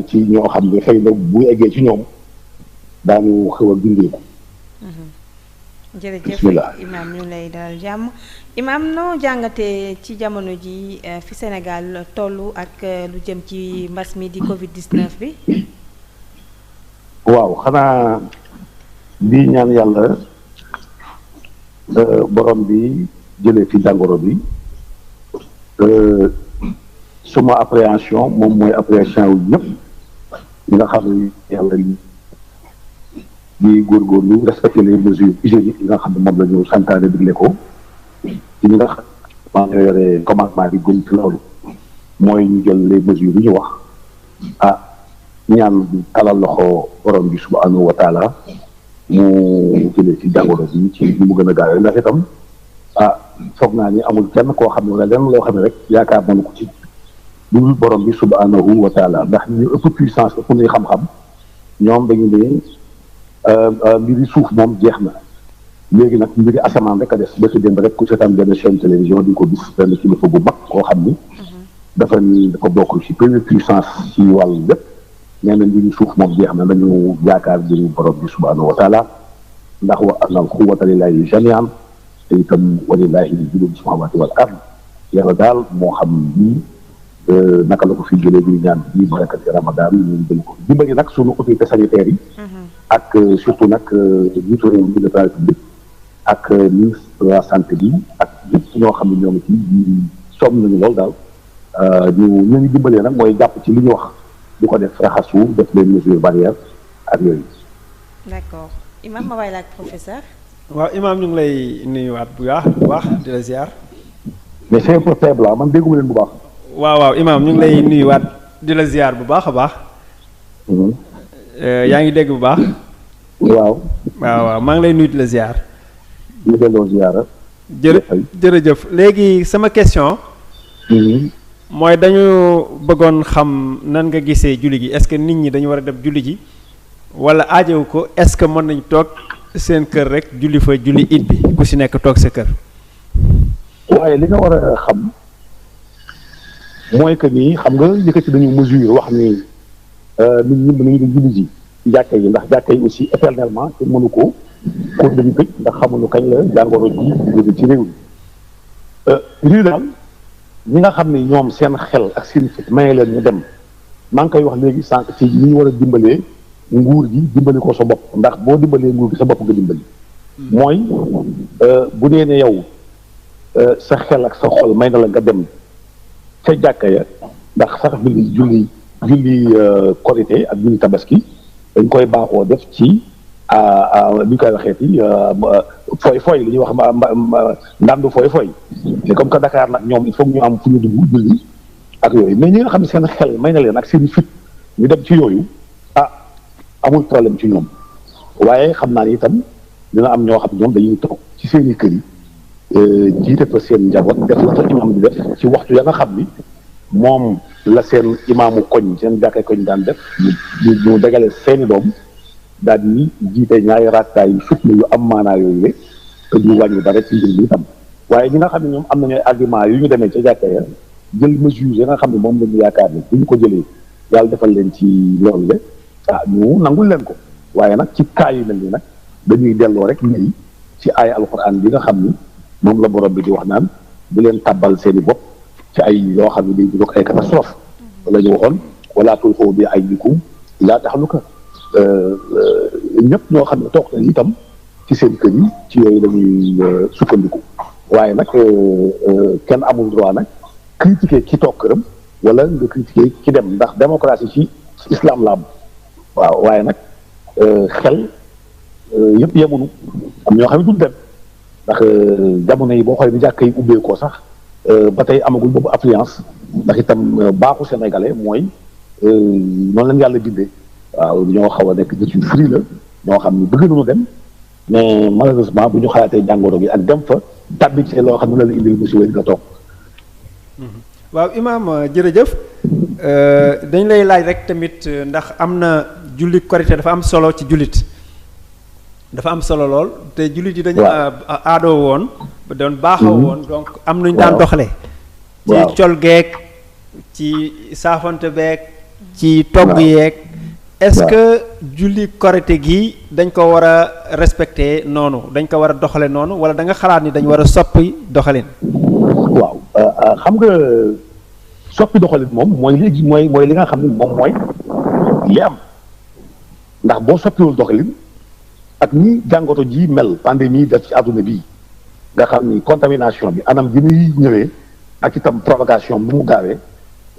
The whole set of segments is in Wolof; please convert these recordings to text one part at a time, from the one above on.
ci ñoo xam ne xëy na bu eggee ci ñoom daanu xew a gungeeku. jërëjëf Imaam ñu lay dalal jàmm Imaam noo jàngatee ci jamono ji fi Sénégal tollu ak lu jëm ci mbas mi di Covid 19 bi. waaw xanaa di ñaan yàlla borom bi jëlee fi jàngoro bi suma appréhension moom mooy appréhension wu ñëpp ñi nga xam ne yàlla di góorgóorlu respecter les mesures hygiéniques yi nga xam ne moom la ñu santaane digle ko ci ñi nga xam ne maa ngi yore commandement bi gën ci loolu mooy ñu jël les mesures yi ñu wax ñaan talal loxo borom bi subhanahu wa taala mu jëlee ci jàngoro bi ci li mu gën a gaawee ndax itam foog naa ni amul kenn koo xam ne wala lenn loo xam ne rek yaakaar nañu ko ci dul borom bi subhanahu wa taala ndax ñu ëpp puissance ëpp nuy xam-xam ñoom dañu ne mbiri suuf moom jeex na léegi nag mbiri asamaan rek a des ba ci démb rek ku seetaan benn chaîne télévision di ko gis benn kilifa bu mag koo xam ni dafa bokk ci première puissance ci wàllu lépp nee na mbiri suuf moom jeex na dañu yaakaar mbiri borom bi subhanahu wa taala ndax wa anal quwwata lillahi jamian te itam walillahi junuudu samaawaati wal ard yàlla daal moo xam ni naka la ko fi jëlee bi ñaan bi barakati ramadan ñu jël ko dimbali nag sunu autorité sanitaire yi ak surtout nag njiitu réew mi de la République ak ministre de la santé bi ak ñëpp ñoo xam ne ñoo ngi ci soom nañu loolu daal ñu dimbalee nag mooy jàpp ci li ñu wax di ko def raxasu def les mesures barrières ak yooyu. d'accord Imaam ma bàyyi la ak professeur. waaw Imaam ñu ngi lay nuyuwaat bu baax di la ziar. mais c'est un peu faible man dégguma leen bu baax. waaw Imaam ñu ngi lay nuyuwaat di la ziar bu baax a baax. yaa ngi dégg bu baax. waaw maa ngi lay nuyu di la ziar. ñu delloo ziara. jërëjëf léegi sama question. mooy dañu bëggoon xam nan nga gisee julli gi est-ce que nit ñi dañu war a dem julli ji wala aajowu ko est-ce que mën nañ toog seen kër rek julli fa julli it bi ku si nekk toog sa kër. waaye li nga war a xam mooy que nii xam nga yëkkati dañu mesure wax ni nit ñi mën nañu dem julli ji jàkka yi ndax jàkka yi aussi éternellement te mënu ko kon dañu tëj ndax xamuñu kañ la jàngoro ji jóge ci réew mi lii daal ñi nga xam ne ñoom seen xel ak seen fit maye leen ñu dem maa ngi koy wax léegi sànq ci ñi ñu war a dimbalee nguur gi dimbali ko sa bopp ndax boo dimbalee nguur gi sa bopp nga dimbali mooy bu dee ne yow sa xel ak sa xol may na la nga dem ca jàkka ya ndax sax julli korité ak julli tabaski dañ koy baaxoo def ci li ñu koy waxeeti fooy li ñuy wax ndandu fooy mais comme que Dakar nag ñoom il faut ñu am fu ñu dugg julli ak yooyu mais ñi nga xam ne seen xel may na leen ak seen fit ñu dem ci yooyu amul problème ci ñoom waaye xam naa ni itam dina am ñoo xam ñoom dañuy toog ci seen i kër yi jiite fa seen njaboot def la fa imam di def ci waxtu ya nga xam ni moom la seen imaamu koñ seen jàkkee koñ daan def ñu dagale seeni doom daal di jiite ñaari rakkaay yu fitna yu am maanaa yooyu le te du wàññi dara ci mbir mi itam waaye ñi nga xam ne ñoom am nañu ay argument yu ñu demee ca jàkkee ya jël mesures ya nga xam ne moom la ñu yaakaar ne bu ñu ko jëlee yàlla defal leen ci loolu le ñu nangul leen ko waaye nag ci cas yu mel ni nag dañuy delloo rek ñi ci ay alquran bi nga xam ni moom la borom bi di wax naan bu leen tàbbal seen i bopp ci ay loo xam ne day juróog ay catastrophe la ñu waxoon wala tulqu bi aydikum ilaa tahluka ñëpp ñoo xam ne toog nañ itam ci seen kër yi ci yooyu dañuy sukkandiku waaye nag kenn amul droit nag critiquer ki toog këram wala nga critiquer ki dem ndax démocratie ci islam la am waaw waaye nag xel yëpp yemunu am ñoo xam ne duñ dem ndax jamono yi boo xoolee ni jàkk yi ubbeekoo sax ba tey amagul boobu affluence ndax itam baaxu sénégalais mooy noonu lañ yàlla bindee waaw ñoo xaw a nekk nit yu free la ñoo xam ne bëgg nañu dem mais malheureusement bu ñu xalaatee jàngoro gi ak dem fa tàbbi ci loo xam ne la la indil musiba nga toog. waaw Imaam jërëjëf dañ lay laaj rek tamit ndax am na julli korité dafa am solo ci jullit dafa am solo lool te jullit yi dañu aadoo woon doon baaxoo woon donc am nañu daan doxalee ci col geek ci saafante beek ci togg yeeg est-ce que julli korite gi dañ ko war a respecter noonu dañ ko war a doxale noonu wala da nga xalaat ni dañ war a soppi doxalin. waaw xam nga soppi doxalin moom mooy léegi mooy li nga xam ne moom mooy li am ndax boo soppiwul doxalin ak ni jàngoro ji mel pandémie def ci àdduna bii nga xam ni contamination bi anam gi muy ñëwee ak itam propagation bi mu gaawee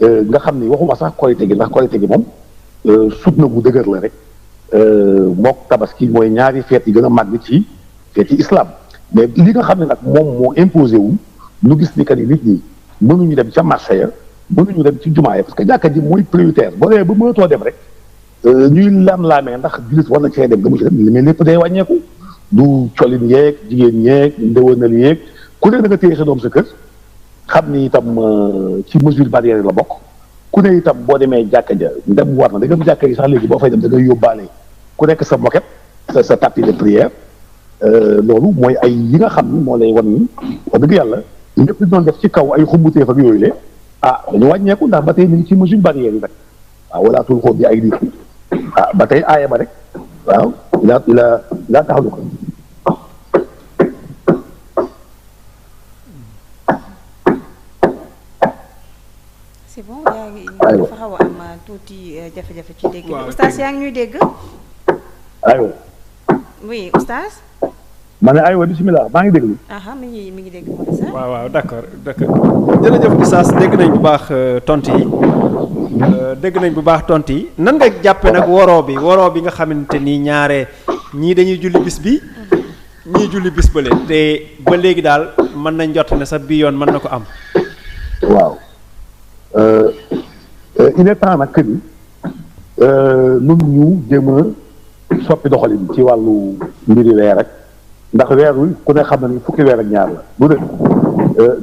nga xam ni waxuma sax korite gi ndax korite gi moom sut na bu dëgër la rek mook tabaski mooy ñaari feet yi gën a màgg ci feeti islam mais li nga xam ne nag moom moo imposé wu ñu gis ni que ni nit ñi mënuñu dem ca marché ya mënuñu dem ci jumaa ya parce que jàkka ji mooy prioritaire boo demee ba mënatoo dem rek ñuy laam-laamee ndax jullit war na cee dem nga mu ci dem li mais lépp day wàññeeku du colin yeeg jigéen ñeeg ndëwanal yeeg ku ne da nga téye sa doom sa kër xam ni itam ci mesure barrière la bokk ku ne itam boo demee jàkka ja ndem war na da nga jàkka yi sax léegi boo fay dem da ngay yóbbaale ku nekk sa moquette sa tapis de prière loolu mooy ay yi nga xam ni moo lay wan ni wax dëgg yàlla lépp doon def ci kaw ay xumbuteef ak yooyu le dañu wàññeeku ndax ba tey ñu ngi ci mesure barrière yi rek wala tul xóot bi ay diir ba tey aaya ba rek waaw ila taxalu ko c'est bon yaa ngi dafa xaw a am tuuti jafe-jafe ci dégg bi oustaz yaa ngi ñuy dégg aywa oui oustaz ma ne aywa bismillah maa ngi déglu mi ngi dégg professeur waaw d'accord jërëjëf oustaz dégg nañ bu baax tontu yi dégg nañ bu baax tontu yi nan nga jàppe nag woroo bi nga xamante ni ñaare ñii dañuy julli bis bi ñii julli bis bële te ba léegi daal mën nañ jot ne sax bii yoon mën na ko am waaw il est temps nag que ni nun ñu jéem a soppi doxalin ci wàllu mbiri weer rek ndax weer wi ku ne xam na ni fukki weer ak ñaar la du dëgg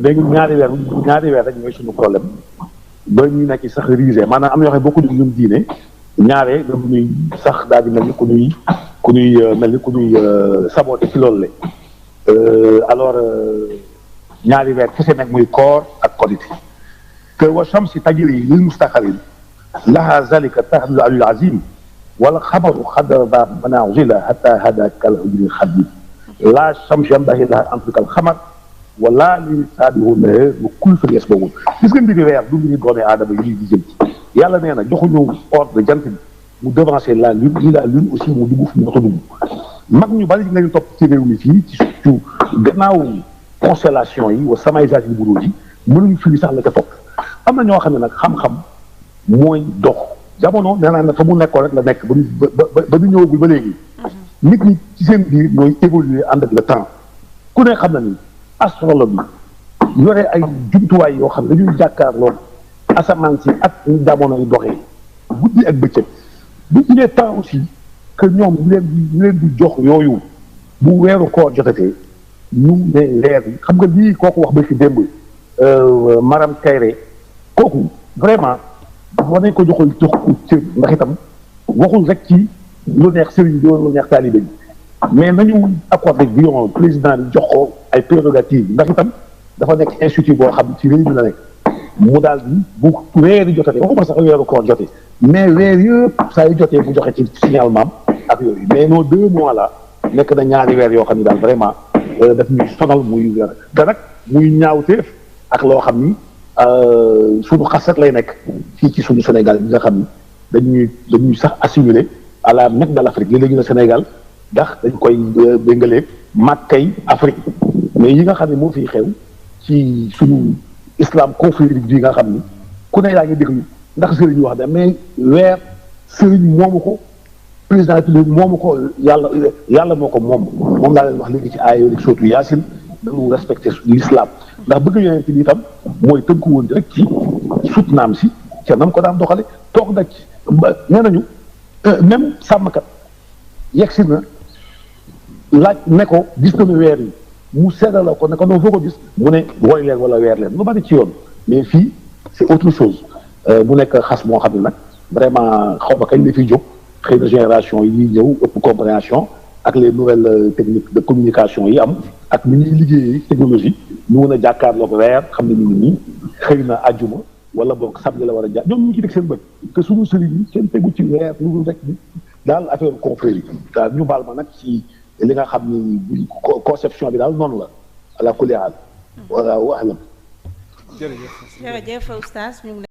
léegi ñaari weer rek ñooy suñu problème ba ñu nekk sax risé maanaam am na yoo xam ne bokku ñun diine ñaare da ñuy sax daal di mel ni ku ñuy saboté ci loolu le alors ñaari weer kese nag muy koor ak korite que wa shamsi tajri lil mustaqarin laha zalika taxdiru alil azim wala xamaru xadara manazila hatta hada kal hujri xadim la shamsi yamdahi laha an tudrika al xamar wala li saabihu nahaar wa kullu shay'in yasbahun gis nga mbiri weer du mbiri doomi aadama yi di jëm yàlla nee na joxuñu ordre jant bi mu devancer la lune ni la lune aussi mu dugg fu mu mot a dugg mag ñu bari nga ñu topp ci réew mi fii ci surtout gannaaw constellation yi wa samaysat yi buróo ji mënuñu firi sax la ca topp am na ñoo xam ne nag xam-xam mooy dox jamono nee naa ne fa mu nekkoon rek la nekk ba ñu ñëwagul ba léegi nit ñi ci seen biir ñooy évoluer ànd ak le temps ku ne xam na ni astrologue yi yore ay jumtuwaay yoo xam ne dañuy jàkkaarloo asamaan si ak ñu jamono yi doxee guddi ak bëccëg bu il est temps aussi que ñoom ñu leen di jox yooyu bu weeru koor jotatee ñu ne leer yi xam nga lii kooku wax ba ci démb Maram Kayre kooku vraiment war nañ ko jox ko cër ndax itam waxul rek ci lu neex sëriñ bi lu neex taalibe bi mais nañu accordé vion président bi jox ko ay prérogatives ndax itam dafa nekk institut boo xam ci réew mi la nekk mu daal di bu weeri jotatee waxuma sax weeru koor jotee mais weer yëpp saa yu jotee mu joxe ci signalement ak yooyu mais nos 2 mois là nekk na ñaari weer yoo xam ni daal vraiment daf ñuy sonal muy te nag muy ñaawteef ak loo xam ni suñu xasat lay nekk fii ci suñu Sénégal bi nga xam ni dañuy sax assimilé à la Mecque de l'Afrique léegi ñu ne Sénégal ndax dañ koy béngaleeg Màkkay Afrique mais yi nga xam ne moo fiy xew ci suñu islam confrérie bi nga xam ni ku ne yaa ngi déglu ndax sëriñ wax da mais weer sëriñ moomu ko président bi moomu ko yàlla moo ko moom laa leen wax léegi ci aaya yooyu surtout Yaasin dañu respecté l'islam ndax bëgg yonent bi itam mooy tënku woon rek ci sut naam si ca nam ko daan doxale toog nag nee nañu même sàmmkat yegg si na laaj ne ko gis nañu weer yi mu seddala ko ne ko noonu foo ko gis mu ne woy leen wala weer leen lu bari ci yoon mais fii c'est autre chose mu nekk xas moo xam ne nag vraiment xaw ma kañ la fiy jóg xëy na génération yi ñëw ëpp compréhension ak les nouvelles techniques de communication yi am ak ni ñuy liggéeyee technologie ñu mën a jàkkaarloog weer xam ne ñu ngi nii xëy na àjjuma wala boog samedi la war a jaar ñoom ñu ngi ci teg seen bët que suñu sëriñ yi kenn tegu ci weer lu dul rek daal affaire confrérie daal ñu baal ma nag ci li nga xam ni conception bi daal noonu la ala kulli haal wala wa ahlam. jërëjëf oustaz ñu